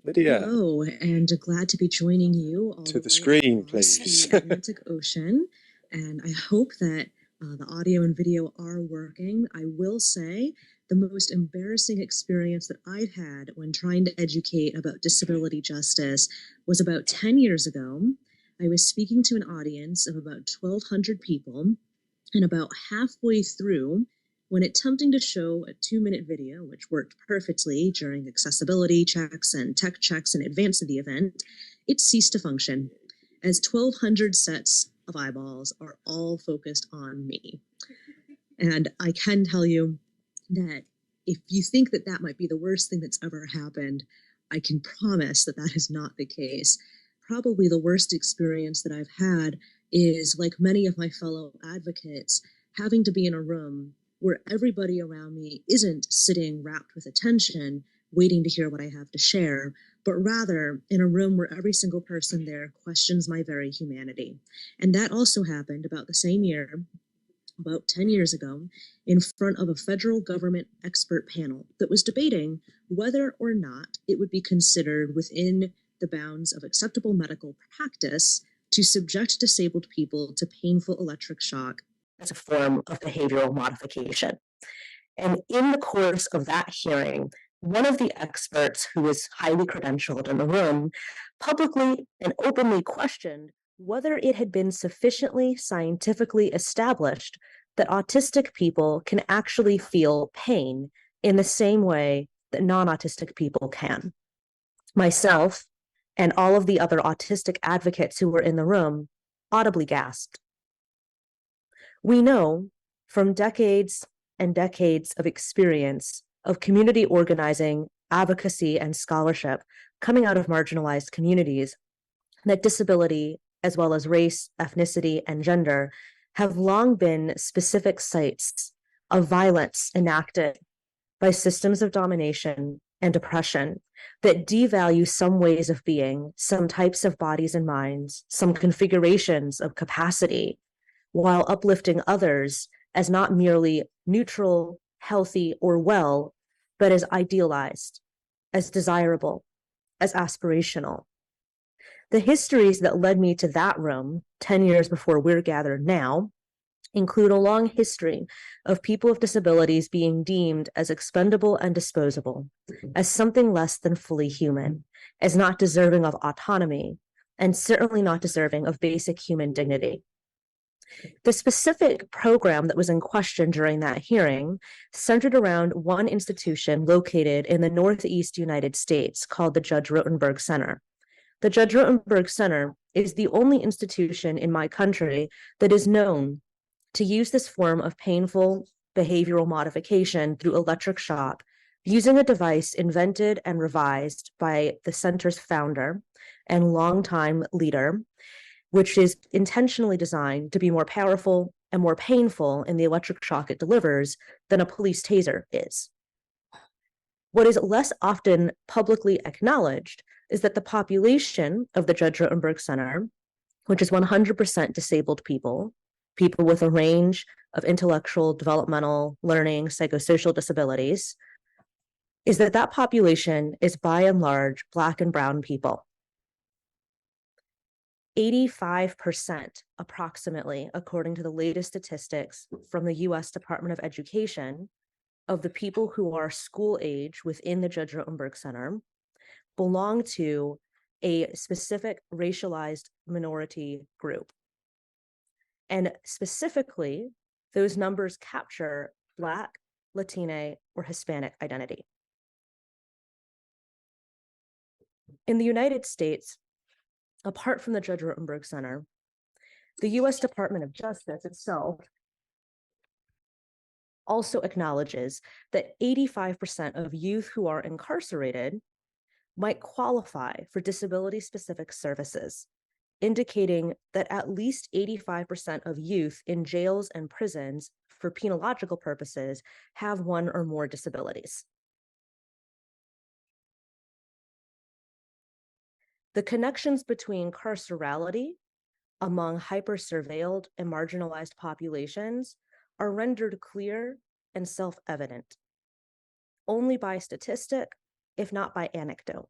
Lydia, Hello, and glad to be joining you all to the the way screen, across please. the Atlantic Ocean. And I hope that the audio and video are working. I will say the most embarrassing experience that I've had when trying to educate about disability justice was about 10 years ago. I was speaking to an audience of about 1,200 people, and about halfway through, when attempting to show a 2-minute video, which worked perfectly during accessibility checks and tech checks in advance of the event, it ceased to function, as 1,200 sets of eyeballs are all focused on me. And I can tell you that if you think that that might be the worst thing that's ever happened, I can promise that that is not the case. Probably the worst experience that I've had is, like many of my fellow advocates, having to be in a room where everybody around me isn't sitting rapt with attention, waiting to hear what I have to share, but rather in a room where every single person there questions my very humanity. And that also happened about the same year, about 10 years ago, in front of a federal government expert panel that was debating whether or not it would be considered within the bounds of acceptable medical practice to subject disabled people to painful electric shock as a form of behavioral modification. And in the course of that hearing, one of the experts who was highly credentialed in the room publicly and openly questioned whether it had been sufficiently scientifically established that autistic people can actually feel pain in the same way that non-autistic people can. Myself and all of the other autistic advocates who were in the room audibly gasped. We know from decades and decades of experience of community organizing, advocacy, and scholarship coming out of marginalized communities that disability, as well as race, ethnicity, and gender, have long been specific sites of violence enacted by systems of domination and oppression that devalue some ways of being, some types of bodies and minds, some configurations of capacity, while uplifting others as not merely neutral, healthy, or well, but as idealized, as desirable, as aspirational. The histories that led me to that room 10 years before we're gathered now include a long history of people with disabilities being deemed as expendable and disposable, as something less than fully human, as not deserving of autonomy, and certainly not deserving of basic human dignity. The specific program that was in question during that hearing centered around one institution located in the Northeast United States called the Judge Rotenberg Center. The Judge Rotenberg Center is the only institution in my country that is known to use this form of painful behavioral modification through electric shock using a device invented and revised by the center's founder and longtime leader, which is intentionally designed to be more powerful and more painful in the electric shock it delivers than a police taser is. What is less often publicly acknowledged is that the population of the Judge Rotenberg Center, which is 100% disabled people, people with a range of intellectual, developmental, learning, psychosocial disabilities, is that population is by and large Black and brown people. 85%, approximately, according to the latest statistics from the US Department of Education, of the people who are school age within the Judge Rotenberg Center belong to a specific racialized minority group. And specifically, those numbers capture Black, Latina, or Hispanic identity. In the United States, apart from the Judge Rotenberg Center, the US Department of Justice itself also acknowledges that 85% of youth who are incarcerated might qualify for disability-specific services, indicating that at least 85% of youth in jails and prisons for penological purposes have one or more disabilities. The connections between carcerality among hyper-surveilled and marginalized populations are rendered clear and self-evident only by statistic, if not by anecdote.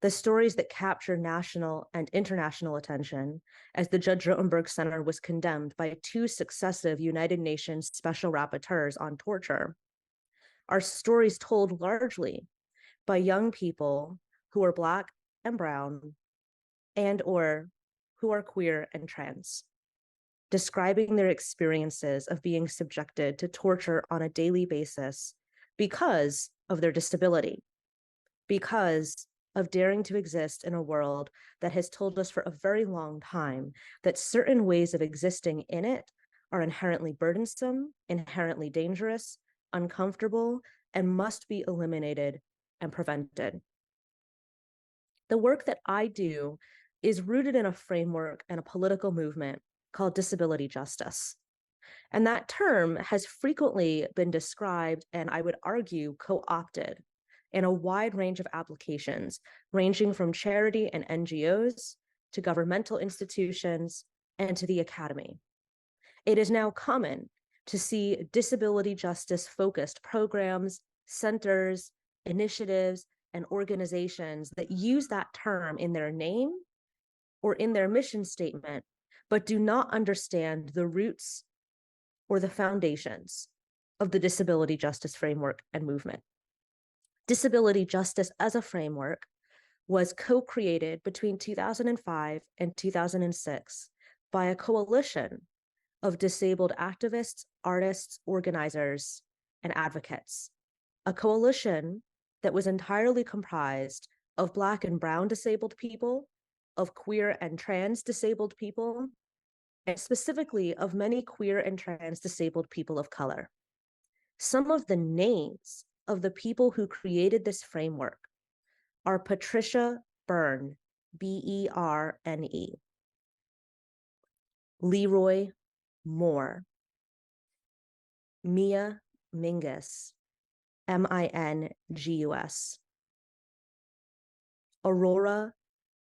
the stories that capture national and international attention, as the Judge Rotenberg Center was condemned by 2 successive United Nations special rapporteurs on torture, are stories told largely by young people who are Black and brown and/or who are queer and trans, describing their experiences of being subjected to torture on a daily basis because of their disability, because of daring to exist in a world that has told us for a very long time that certain ways of existing in it are inherently burdensome, inherently dangerous, uncomfortable, and must be eliminated and prevented. The work that I do is rooted in a framework and a political movement called disability justice. And that term has frequently been described, and I would argue co-opted, in a wide range of applications, ranging from charity and NGOs to governmental institutions and to the academy. It is now common to see disability justice focused programs, centers, initiatives, and organizations that use that term in their name or in their mission statement, but do not understand the roots or the foundations of the disability justice framework and movement. Disability justice as a framework was co-created between 2005 and 2006 by a coalition of disabled activists, artists, organizers, and advocates. A coalition that was entirely comprised of Black and brown disabled people, of queer and trans disabled people, and specifically of many queer and trans disabled people of color. Some of the names of the people who created this framework are Patricia Byrne, B-E-R-N-E, Leroy Moore, Mia Mingus, M-I-N-G-U-S, Aurora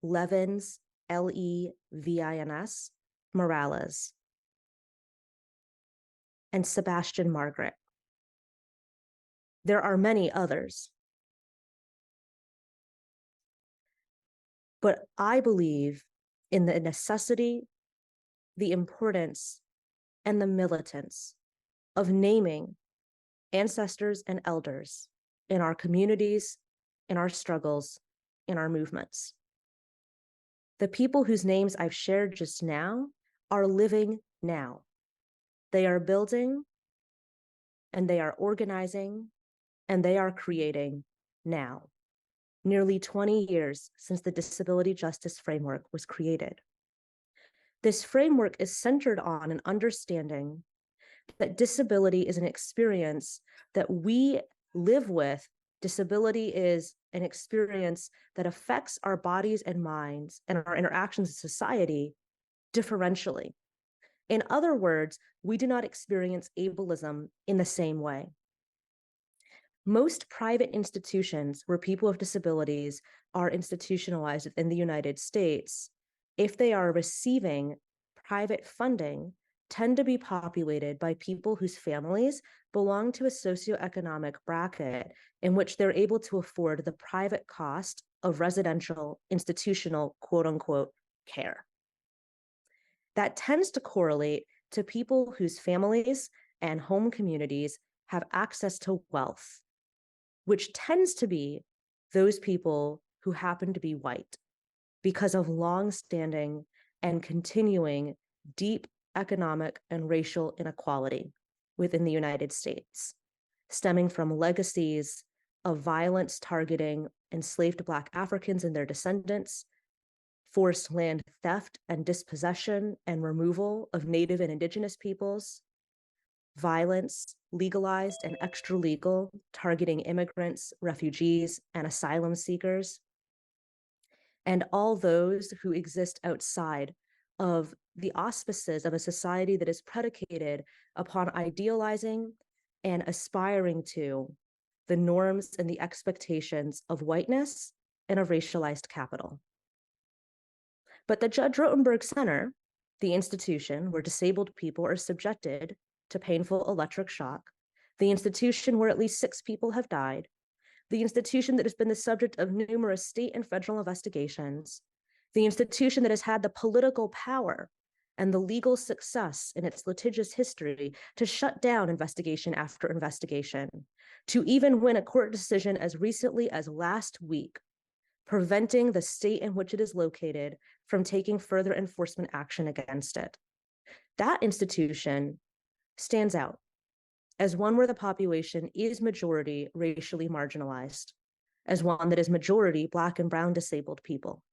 Levins, L-E-V-I-N-S, Morales, and Sebastian Margaret. There are many others, but I believe in the necessity, the importance, and the militance of naming ancestors and elders in our communities, in our struggles, in our movements. The people whose names I've shared just now are living now. They are building, and they are organizing, and they are creating now, nearly 20 years since the disability justice framework was created. This framework is centered on an understanding that disability is an experience that we live with. Disability is an experience that affects our bodies and minds and our interactions in society differentially. In other words, we do not experience ableism in the same way. Most private institutions where people with disabilities are institutionalized in the United States, if they are receiving private funding, tend to be populated by people whose families belong to a socioeconomic bracket in which they're able to afford the private cost of residential, institutional, quote unquote, care. That tends to correlate to people whose families and home communities have access to wealth, which tends to be those people who happen to be white because of long-standing and continuing deep economic and racial inequality within the United States, stemming from legacies of violence targeting enslaved Black Africans and their descendants, forced land theft and dispossession and removal of Native and Indigenous peoples, violence, legalized and extra-legal, targeting immigrants, refugees, and asylum seekers, and all those who exist outside of the auspices of a society that is predicated upon idealizing and aspiring to the norms and the expectations of whiteness and of racialized capital. But the Judge Rotenberg Center, the institution where disabled people are subjected to painful electric shock, the institution where at least 6 people have died, the institution that has been the subject of numerous state and federal investigations, the institution that has had the political power and the legal success in its litigious history to shut down investigation after investigation, to even win a court decision as recently as last week, preventing the state in which it is located from taking further enforcement action against it. That institution stands out as one where the population is majority racially marginalized, as one that is majority Black and Brown disabled people.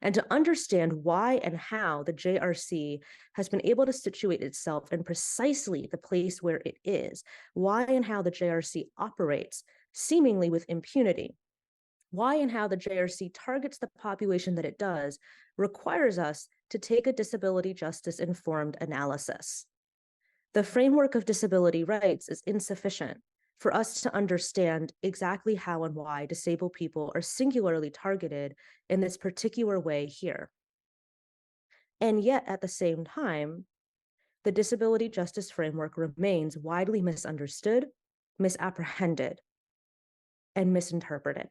And to understand why and how the JRC has been able to situate itself in precisely the place where it is, why and how the JRC operates seemingly with impunity, why and how the JRC targets the population that it does, requires us to take a disability justice informed analysis. The framework of disability rights is insufficient for us to understand exactly how and why disabled people are singularly targeted in this particular way here. And yet, at the same time, the disability justice framework remains widely misunderstood, misapprehended, and misinterpreted.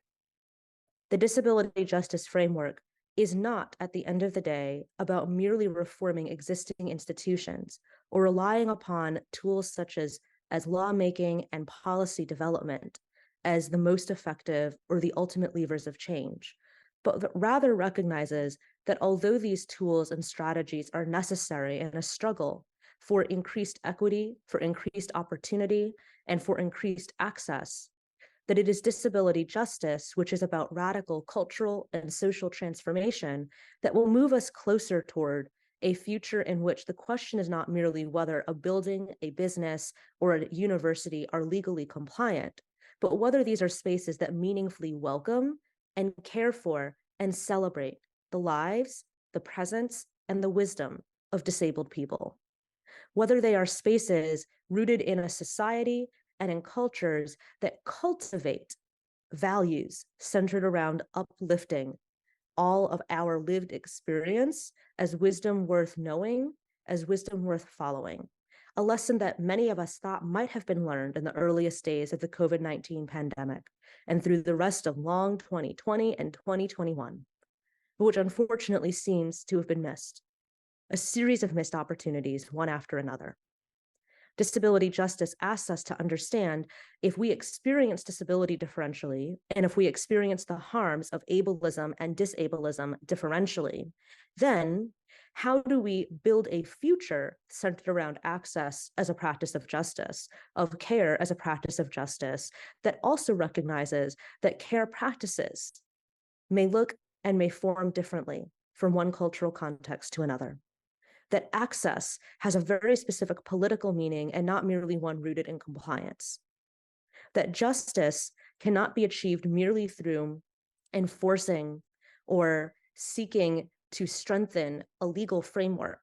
The disability justice framework is not, at the end of the day, about merely reforming existing institutions or relying upon tools such as lawmaking and policy development as the most effective or the ultimate levers of change, but rather recognizes that although these tools and strategies are necessary in a struggle for increased equity, for increased opportunity, and for increased access, that it is disability justice, which is about radical cultural and social transformation, that will move us closer toward a future in which the question is not merely whether a building, a business, or a university are legally compliant, but whether these are spaces that meaningfully welcome and care for and celebrate the lives, the presence, and the wisdom of disabled people. Whether they are spaces rooted in a society and in cultures that cultivate values centered around uplifting all of our lived experience as wisdom worth knowing, as wisdom worth following. A lesson that many of us thought might have been learned in the earliest days of the COVID-19 pandemic and through the rest of long 2020 and 2021, which unfortunately seems to have been missed. A series of missed opportunities, one after another. Disability justice asks us to understand if we experience disability differentially, and if we experience the harms of ableism and disableism differentially, then how do we build a future centered around access as a practice of justice, of care as a practice of justice, that also recognizes that care practices may look and may form differently from one cultural context to another? That access has a very specific political meaning and not merely one rooted in compliance. That justice cannot be achieved merely through enforcing or seeking to strengthen a legal framework,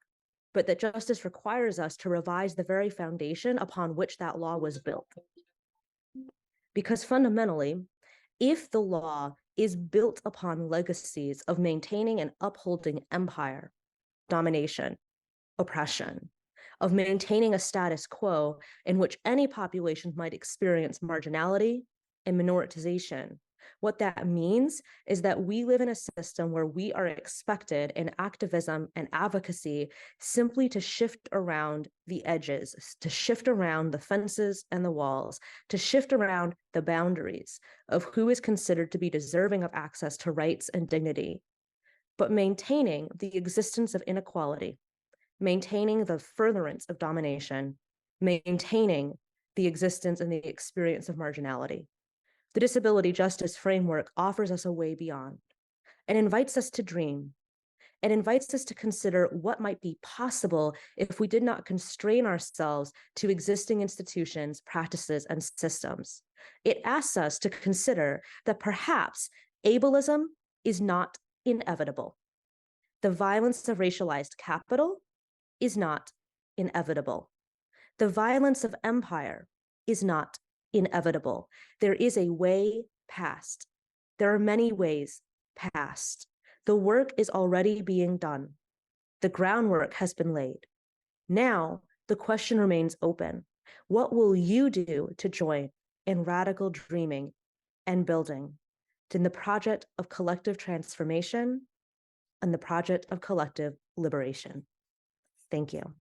but that justice requires us to revise the very foundation upon which that law was built. Because fundamentally, if the law is built upon legacies of maintaining and upholding empire, domination, oppression, of maintaining a status quo in which any population might experience marginality and minoritization. What that means is that we live in a system where we are expected in activism and advocacy simply to shift around the edges, to shift around the fences and the walls, to shift around the boundaries of who is considered to be deserving of access to rights and dignity, but maintaining the existence of inequality, maintaining the furtherance of domination, maintaining the existence and the experience of marginality. The disability justice framework offers us a way beyond and invites us to dream and invites us to consider what might be possible if we did not constrain ourselves to existing institutions, practices, and systems. It asks us to consider that perhaps ableism is not inevitable. The violence of racialized capital is not inevitable. The violence of empire is not inevitable. There is a way past. There are many ways past. The work is already being done. The groundwork has been laid. Now, the question remains open. What will you do to join in radical dreaming and building, in the project of collective transformation and the project of collective liberation. Thank you.